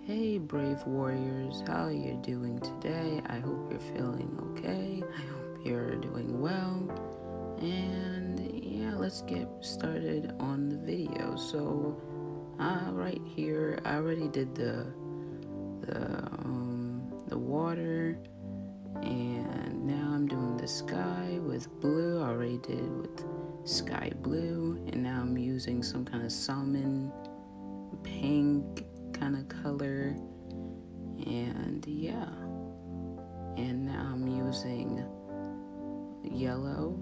Hey brave warriors, how are you doing today? I hope you're feeling okay. I hope you're doing well. And yeah, let's get started on the video. So right here, I already did the water, and now I'm doing the sky with blue. I already did with sky blue, and now I'm using some kind of salmon pink kind of color, and yeah, and now I'm using yellow,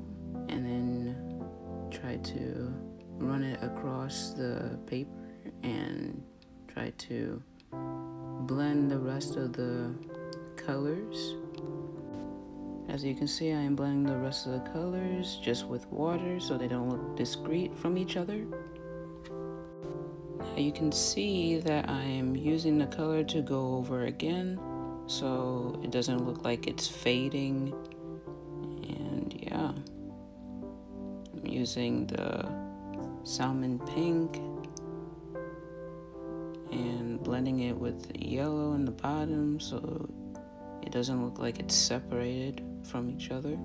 and then try to run it across the paper and try to blend the rest of the colors. As you can see, I am blending the rest of the colors just with water so they don't look discrete from each other. Now you can see that I am using the color to go over again so it doesn't look like it's fading. And yeah, I'm using the salmon pink and blending it with the yellow in the bottom so it doesn't look like it's separated from each other.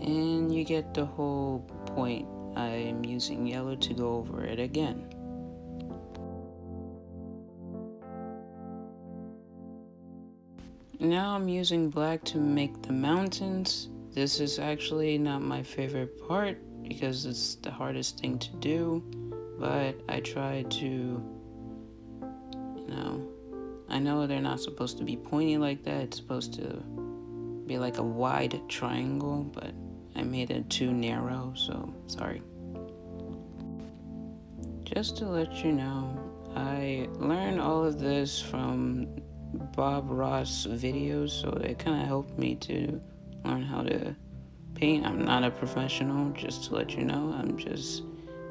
And you get the whole point. I'm using yellow to go over it again. Now I'm using black to make the mountains. This is actually not my favorite part because it's the hardest thing to do, but I try to, I know they're not supposed to be pointy like that. It's supposed to be like a wide triangle, but I made it too narrow, so sorry. Just to let you know, I learned all of this from Bob Ross videos, so it kind of helped me to learn how to paint. I'm not a professional, just to let you know. I'm just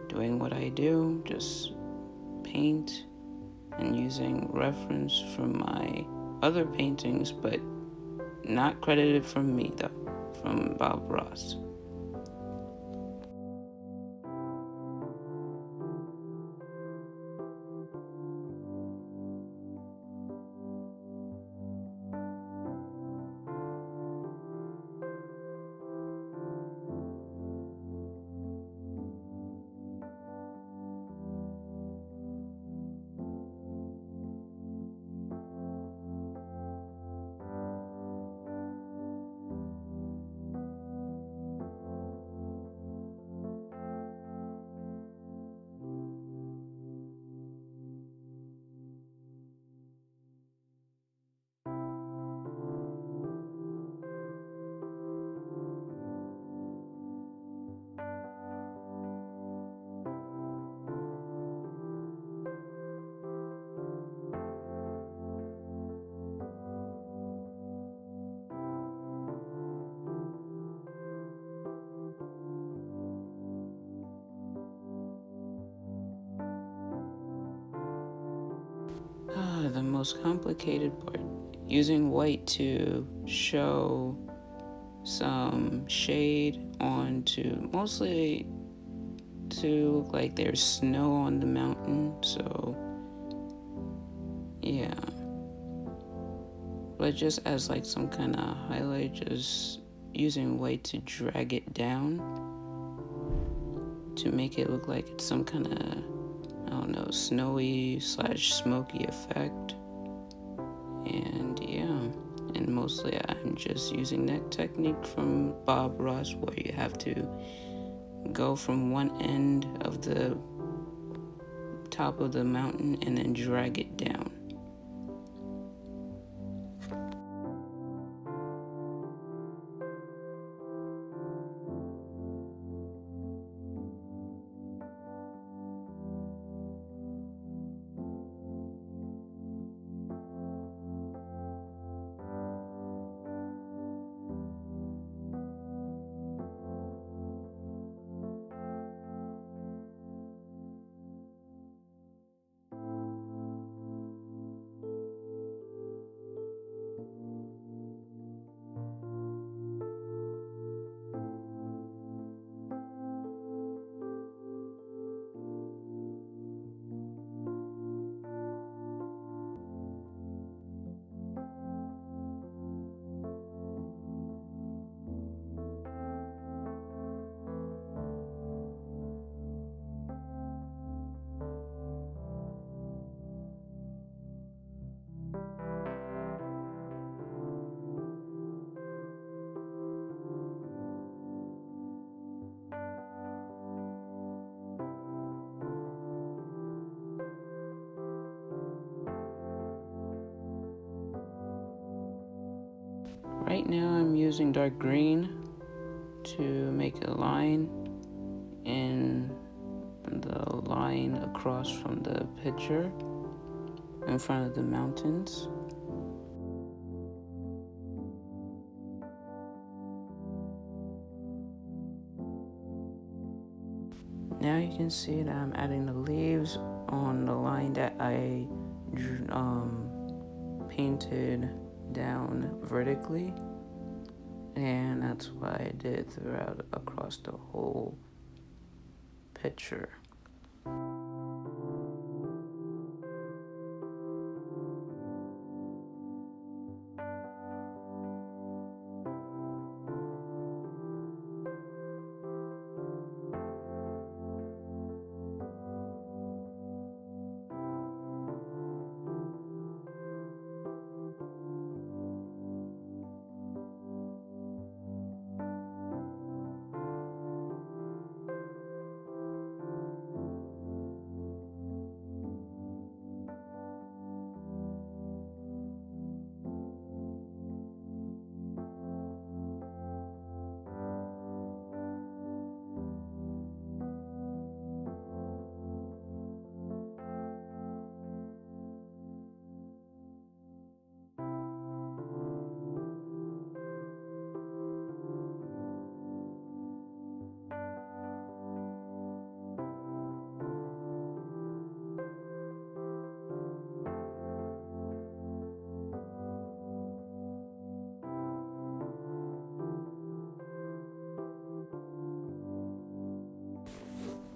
doing what I do, just paint and using reference from my other paintings, but not credited from me though, from Bob Ross. The most complicated part, using white to show some shade onto, mostly to look like there's snow on the mountain, so yeah. But just as like some kind of highlight, just using white to drag it down to make it look like it's some kind of, I don't know, snowy / smoky effect. And yeah, and mostly I'm just using that technique from Bob Ross where you have to go from one end of the top of the mountain and then drag it down. right now I'm using dark green to make a line in the line across from the picture in front of the mountains. Now you can see that I'm adding the leaves on the line that I painted down vertically, and that's what I did throughout across the whole picture.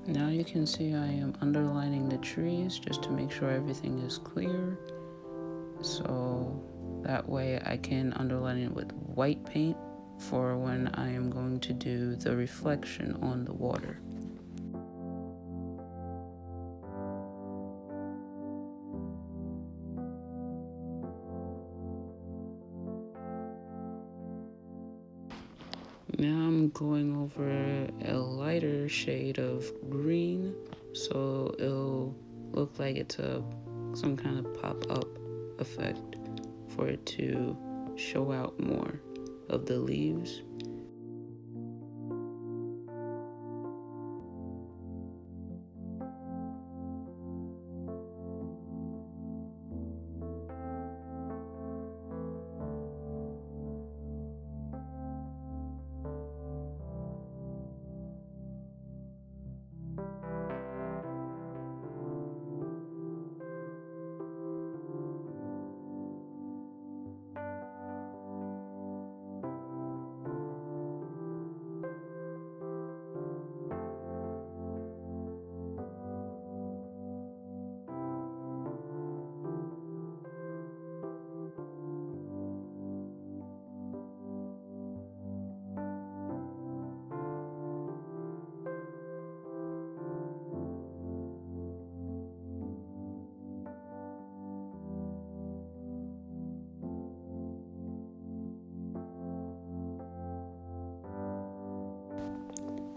Now you can see I am underlining the trees just to make sure everything is clear. So that way I can underline it with white paint for when I am going to do the reflection on the water. Now I'm going over a lighter shade of green, so it'll look like it's some kind of pop-up effect for it to show out more of the leaves.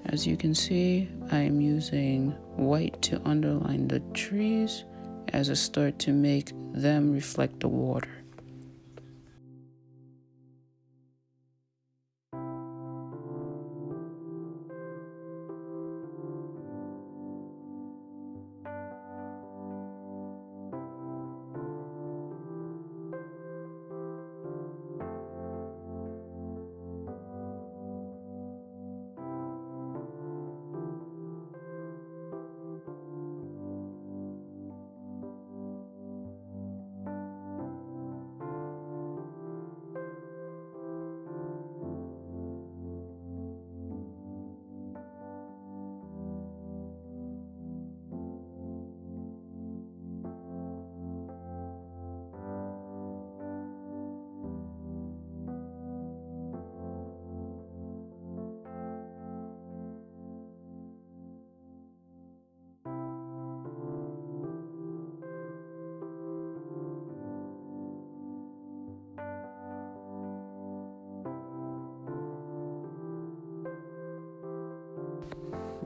As you can see, I am using white to underline the trees as a start to make them reflect the water.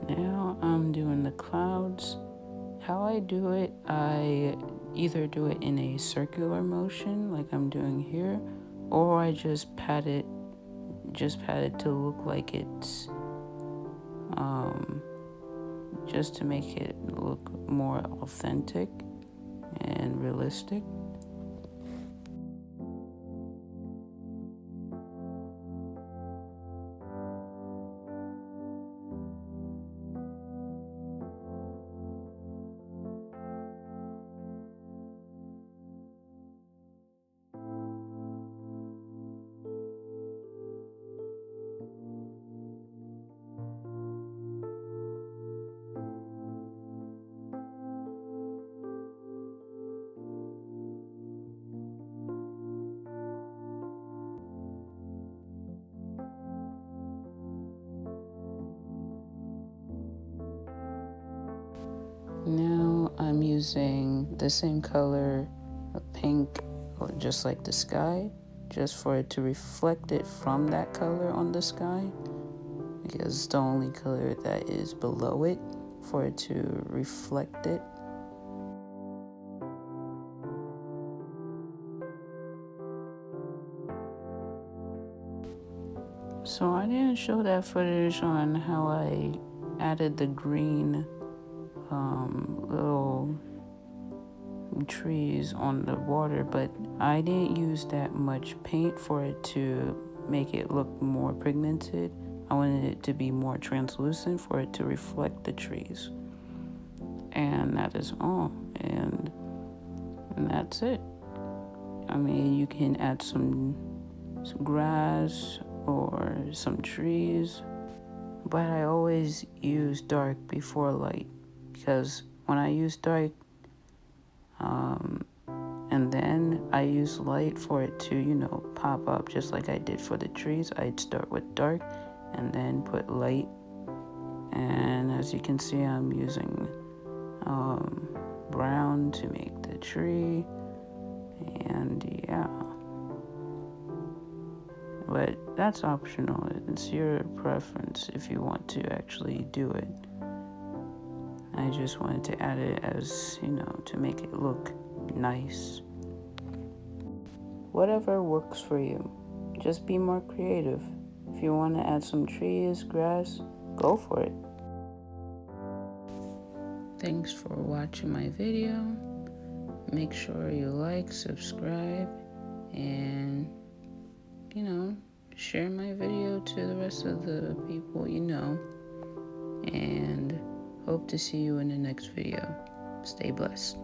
Now I'm doing the clouds. How I do it, I either do it in a circular motion like I'm doing here, or I just pat it just had it to look like it's just to make it look more authentic and realistic. Now I'm using the same color of pink, just like the sky, just for it to reflect it from that color on the sky, because it's the only color that is below it for it to reflect it. So I didn't show that footage on how I added the green little trees on the water, but I didn't use that much paint for it to make it look more pigmented. I wanted it to be more translucent for it to reflect the trees. And that is all. And that's it. I mean, you can add some grass or some trees, but I always use dark before light, because when I use dark and then I use light for it to, pop up, just like I did for the trees. I'd start with dark and then put light. And as you can see, I'm using brown to make the tree. And yeah. But that's optional. It's your preference if you want to actually do it. I just wanted to add it as, to make it look nice. Whatever works for you. Just be more creative. If you want to add some trees, grass, go for it. Thanks for watching my video. Make sure you like, subscribe, and, share my video to the rest of the people you know. And hope to see you in the next video. Stay blessed.